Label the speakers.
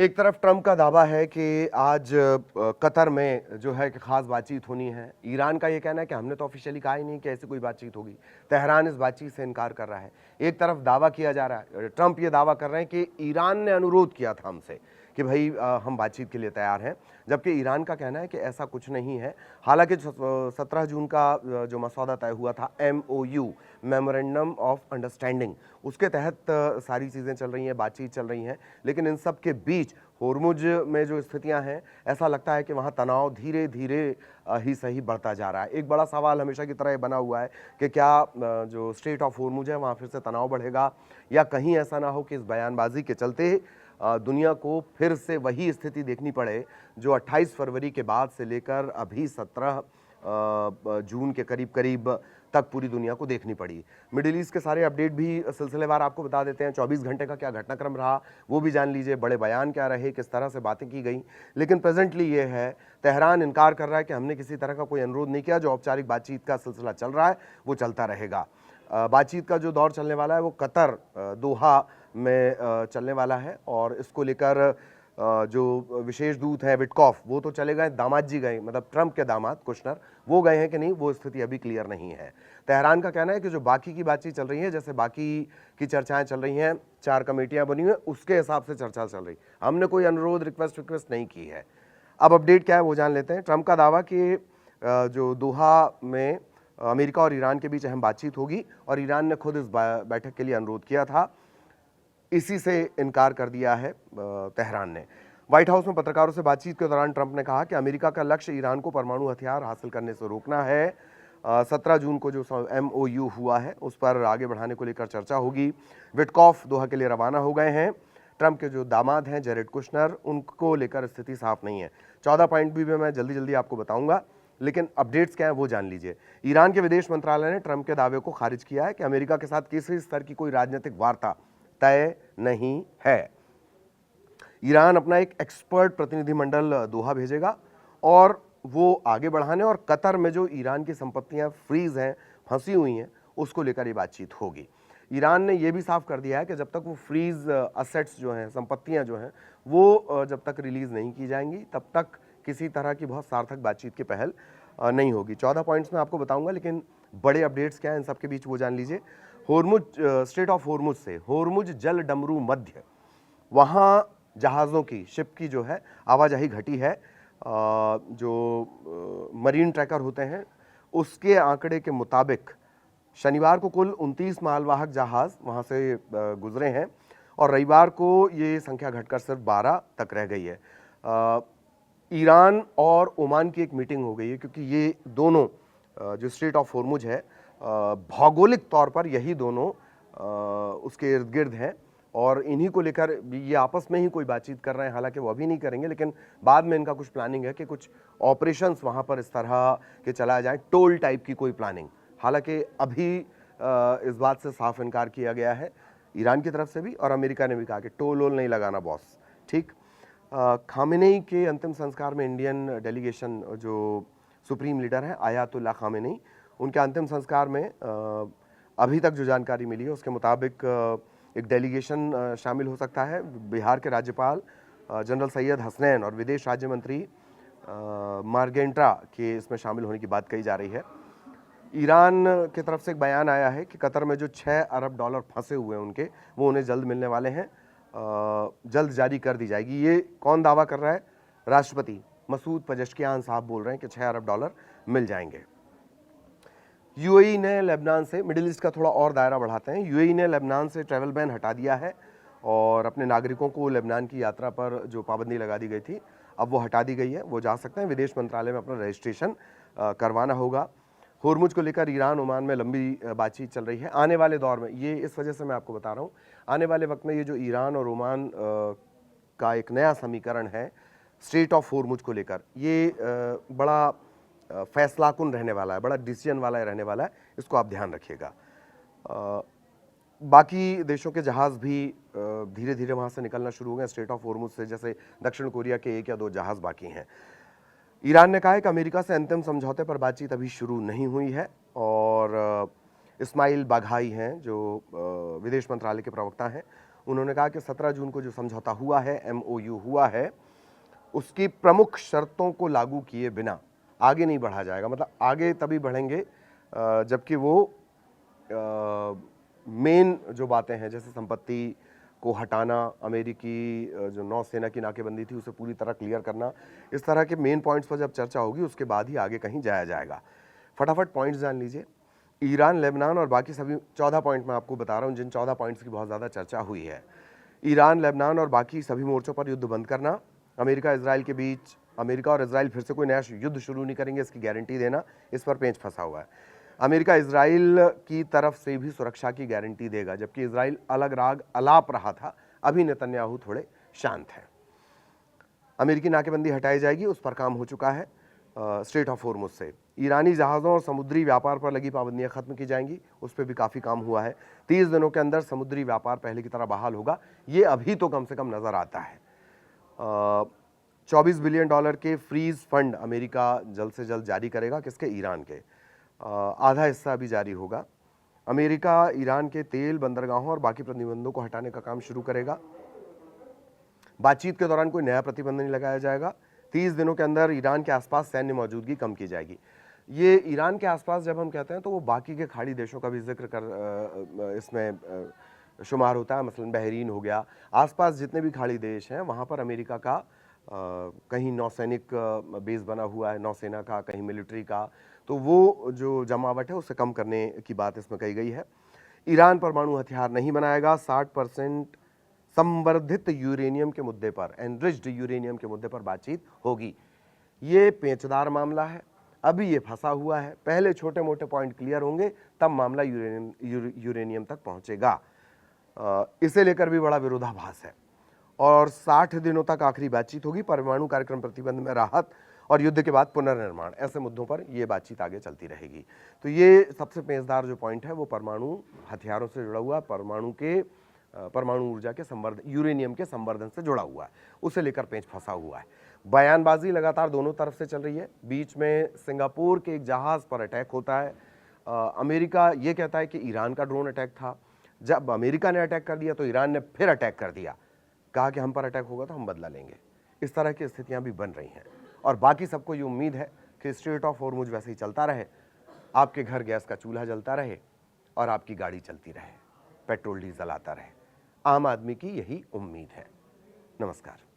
Speaker 1: एक तरफ ट्रंप का दावा है कि आज कतर में जो है कि खास बातचीत होनी है। ईरान का ये कहना है कि हमने तो ऑफिशियली कहा ही नहीं कि ऐसी कोई बातचीत होगी। तेहरान इस बातचीत से इनकार कर रहा है। एक तरफ दावा किया जा रहा है, ट्रंप ये दावा कर रहे हैं कि ईरान ने अनुरोध किया था हमसे कि भाई हम बातचीत के लिए तैयार हैं, जबकि ईरान का कहना है कि ऐसा कुछ नहीं है। हालांकि 17 जून का जो मसौदा तय हुआ था, MOU मेमोरेंडम ऑफ अंडरस्टैंडिंग, उसके तहत सारी चीज़ें चल रही हैं, बातचीत चल रही हैं। लेकिन इन सब के बीच होर्मुज में जो स्थितियां हैं, ऐसा लगता है कि वहाँ तनाव धीरे धीरे ही सही बढ़ता जा रहा है। एक बड़ा सवाल हमेशा की तरह बना हुआ है कि क्या जो स्ट्रेट ऑफ होर्मुज है वहाँ फिर से तनाव बढ़ेगा, या कहीं ऐसा ना हो कि इस बयानबाजी के चलते दुनिया को फिर से वही स्थिति देखनी पड़े जो 28 फरवरी के बाद से लेकर अभी 17 जून के करीब करीब तक पूरी दुनिया को देखनी पड़ी। मिडिल ईस्ट के सारे अपडेट भी सिलसिलेवार आपको बता देते हैं। 24 घंटे का क्या घटनाक्रम रहा वो भी जान लीजिए, बड़े बयान क्या रहे, किस तरह से बातें की गई। लेकिन प्रेजेंटली ये है, तेहरान इनकार कर रहा है कि हमने किसी तरह का कोई अनुरोध नहीं किया। जो औपचारिक बातचीत का सिलसिला चल रहा है वो चलता रहेगा। बातचीत का जो दौर चलने वाला है वो कतर दोहा में चलने वाला है, और इसको लेकर जो विशेष दूत है विटकॉफ, वो तो चले गए, दामाद जी गए, मतलब ट्रंप के दामाद कुशनर, वो गए हैं कि नहीं वो स्थिति अभी क्लियर नहीं है। तेहरान का कहना है कि जो बाकी की बातचीत चल रही है, जैसे बाकी की चर्चाएं चल रही हैं, 4 कमेटियां बनी हुई हैं, उसके हिसाब से चर्चा चल रही, हमने कोई अनुरोध रिक्वेस्ट नहीं की है। अब अपडेट क्या है वो जान लेते हैं। ट्रंप का दावा कि जो दोहा में अमेरिका और ईरान के बीच अहम बातचीत होगी, और ईरान ने खुद इस बैठक के लिए अनुरोध किया था, इसी से इनकार कर दिया है तेहरान ने। व्हाइट हाउस में पत्रकारों से बातचीत के दौरान ट्रंप ने कहा कि अमेरिका का लक्ष्य ईरान को परमाणु हथियार हासिल करने से रोकना है। 17 जून को जो MOU हुआ है उस पर आगे बढ़ाने को लेकर चर्चा होगी। विटकॉफ दोहा के लिए रवाना हो गए हैं। ट्रंप के जो दामाद हैं जेरेड कुशनर, उनको लेकर स्थिति साफ नहीं है। 14 पॉइंट भी मैं जल्दी जल्दी आपको बताऊंगा, लेकिन अपडेट्स क्या है वो जान लीजिए। ईरान के विदेश मंत्रालय ने ट्रंप के दावे को खारिज किया है कि अमेरिका के साथ किसी स्तर की कोई राजनीतिक वार्ता तय नहीं है। ईरान अपना एक एक्सपर्ट प्रतिनिधिमंडल दोहा भेजेगा, और वो आगे बढ़ाने और कतर में जो ईरान की संपत्तियां फ्रीज हैं, फंसी हुई हैं, उसको लेकर ये बातचीत होगी। ईरान ने यह भी साफ कर दिया है कि जब तक वो फ्रीज असेट्स जो हैं, संपत्तियां जो हैं, वो जब तक रिलीज नहीं की जाएंगी तब तक किसी तरह की बहुत सार्थक बातचीत की पहल नहीं होगी। 14 पॉइंट्स में आपको बताऊंगा, लेकिन बड़े अपडेट्स क्या हैं इन सबके बीच वो जान लीजिए। होर्मुज, स्ट्रेट ऑफ होर्मुज से होर्मुज जल डमरू मध्य, वहाँ जहाज़ों की, शिप की जो है आवाजाही घटी है। जो मरीन ट्रैकर होते हैं उसके आंकड़े के मुताबिक शनिवार को कुल 29 मालवाहक जहाज़ वहाँ से गुजरे हैं, और रविवार को ये संख्या घटकर सिर्फ 12 तक रह गई है। ईरान और ओमान की एक मीटिंग हो गई है, क्योंकि ये दोनों जो स्ट्रेट ऑफ होर्मुज है भौगोलिक तौर पर यही दोनों उसके इर्द गिर्द हैं, और इन्हीं को लेकर ये आपस में ही कोई बातचीत कर रहे हैं। हालांकि वो अभी नहीं करेंगे, लेकिन बाद में इनका कुछ प्लानिंग है कि कुछ ऑपरेशंस वहाँ पर इस तरह के चलाए जाएं, टोल टाइप की कोई प्लानिंग। हालांकि अभी इस बात से साफ इनकार किया गया है ईरान की तरफ से भी, और अमेरिका ने भी कहा कि टोल वोल नहीं लगाना बॉस। ठीक। खामेनेई के अंतिम संस्कार में इंडियन डेलीगेशन, जो सुप्रीम लीडर हैं आयातुल्ला खामेनेई, उनके अंतिम संस्कार में अभी तक जो जानकारी मिली है उसके मुताबिक एक डेलीगेशन शामिल हो सकता है। बिहार के राज्यपाल जनरल सैयद हसनैन और विदेश राज्य मंत्री मार्गेंट्रा के इसमें शामिल होने की बात कही जा रही है। ईरान की तरफ से एक बयान आया है कि कतर में जो $6 अरब फंसे हुए हैं उनके, वो उन्हें जल्द मिलने वाले हैं, जल्द जारी कर दी जाएगी। ये कौन दावा कर रहा है? राष्ट्रपति मसूद पजेश्कियान साहब बोल रहे हैं कि $6 अरब मिल जाएंगे। यूएई ने लेबनान से, मिडिल ईस्ट का थोड़ा और दायरा बढ़ाते हैं, यूएई ने लेबनान से ट्रैवल बैन हटा दिया है, और अपने नागरिकों को लेबनान की यात्रा पर जो पाबंदी लगा दी गई थी अब वो हटा दी गई है, वो जा सकते हैं। विदेश मंत्रालय में अपना रजिस्ट्रेशन करवाना होगा। होर्मुज को लेकर ईरान ओमान में लंबी बातचीत चल रही है। आने वाले दौर में, ये इस वजह से मैं आपको बता रहा हूँ, आने वाले वक्त में ये जो ईरान और ओमान का एक नया समीकरण है स्ट्रेट ऑफ होर्मुज को लेकर, ये बड़ा फैसलाकुन रहने वाला है, बड़ा डिसीजन वाला रहने वाला है, इसको आप ध्यान रखिएगा। बाकी देशों के जहाज़ भी धीरे धीरे वहाँ से निकलना शुरू हो गए स्ट्रेट ऑफ होर्मुज से, जैसे दक्षिण कोरिया के 1 या 2 जहाज़ बाकी हैं। ईरान ने कहा है कि अमेरिका से अंतिम समझौते पर बातचीत अभी शुरू नहीं हुई है, और इस्माइल बाघाई हैं जो विदेश मंत्रालय के प्रवक्ता हैं, उन्होंने कहा कि 17 जून को जो समझौता हुआ है, MOU हुआ है, उसकी प्रमुख शर्तों को लागू किए बिना आगे नहीं बढ़ा जाएगा। मतलब आगे तभी बढ़ेंगे जबकि वो मेन जो बातें हैं, जैसे संपत्ति को हटाना, अमेरिकी जो नौसेना की नाकेबंदी थी उसे पूरी तरह क्लियर करना, इस तरह के मेन पॉइंट्स पर जब चर्चा होगी उसके बाद ही आगे कहीं जाया जाएगा। फटाफट पॉइंट्स जान लीजिए। ईरान, लेबनान और बाकी सभी 14 पॉइंट मैं आपको बता रहा हूं, जिन 14 पॉइंट्स की बहुत ज़्यादा चर्चा हुई है। ईरान, लेबनान और बाकी सभी मोर्चों पर युद्ध बंद करना, अमेरिका इसराइल के बीच, अमेरिका और इसराइल फिर से कोई नया युद्ध शुरू नहीं करेंगे इसकी गारंटी देना, इस पर पेंच फंसा हुआ है। अमेरिका इसराइल की तरफ से भी सुरक्षा की गारंटी देगा, जबकि इसराइल अलग राग अलाप रहा था, अभी नेतन्याहू थोड़े शांत हैं। अमेरिकी नाकेबंदी हटाई जाएगी, उस पर काम हो चुका है स्ट्रेट ऑफ हॉर्मुज से। ईरानी जहाज़ों और समुद्री व्यापार पर लगी पाबंदियां खत्म की जाएंगी, उस पर भी काफ़ी काम हुआ है। 30 दिनों के अंदर समुद्री व्यापार पहले की तरह बहाल होगा, ये अभी तो कम से कम नज़र आता है। 24 बिलियन डॉलर के फ्रीज फंड अमेरिका जल्द से जल्द जारी करेगा, किसके? ईरान के। आधा हिस्सा अभी जारी होगा। अमेरिका ईरान के तेल, बंदरगाहों और बाकी प्रतिबंधों को हटाने का काम शुरू करेगा। बातचीत के दौरान कोई नया प्रतिबंध नहीं लगाया जाएगा। 30 दिनों के अंदर ईरान के आसपास सैन्य मौजूदगी कम की जाएगी। ये ईरान के आसपास जब हम कहते हैं तो वो बाकी के खाड़ी देशों का भी जिक्र कर इसमें शुमार होता है। मसलन बहरीन हो गया, आसपास जितने भी खाड़ी देश हैं वहाँ पर अमेरिका का कहीं नौसैनिक बेस बना हुआ है, नौसेना का, कहीं मिलिट्री का, तो वो जो जमावट है उसे कम करने की बात इसमें कही गई है। ईरान परमाणु हथियार नहीं बनाएगा। 60% संवर्धित यूरेनियम के मुद्दे पर, एनरिच्ड यूरेनियम के मुद्दे पर बातचीत होगी। ये पेचदार मामला है, अभी ये फंसा हुआ है। पहले छोटे मोटे पॉइंट क्लियर होंगे तब मामला यूरेनियम तक पहुंचेगा। इसे लेकर भी बड़ा विरोधाभास है। और 60 दिनों तक आखिरी बातचीत होगी। परमाणु कार्यक्रम प्रतिबंध में राहत और युद्ध के बाद पुनर्निर्माण, ऐसे मुद्दों पर यह बातचीत आगे चलती रहेगी। तो ये सबसे पेचदार जो पॉइंट है वो परमाणु हथियारों से जुड़ा हुआ, परमाणु ऊर्जा के संवर्धन, यूरेनियम के संवर्धन से जुड़ा हुआ है, उसे लेकर पेंच फंसा हुआ है। बयानबाजी लगातार दोनों तरफ से चल रही है। बीच में सिंगापुर के एक जहाज पर अटैक होता है। अमेरिका ये कहता है कि ईरान का ड्रोन अटैक था। जब अमेरिका ने अटैक कर दिया तो ईरान ने फिर अटैक कर दिया, कहा कि हम पर अटैक होगा तो हम बदला लेंगे। इस तरह की स्थितियां भी बन रही हैं और बाकी सबको ये उम्मीद है कि स्ट्रेट ऑफ हॉर्मुज वैसे ही चलता रहे, आपके घर गैस का चूल्हा जलता रहे और आपकी गाड़ी चलती रहे, पेट्रोल डीजल आता रहे। आम आदमी की यही उम्मीद है। नमस्कार।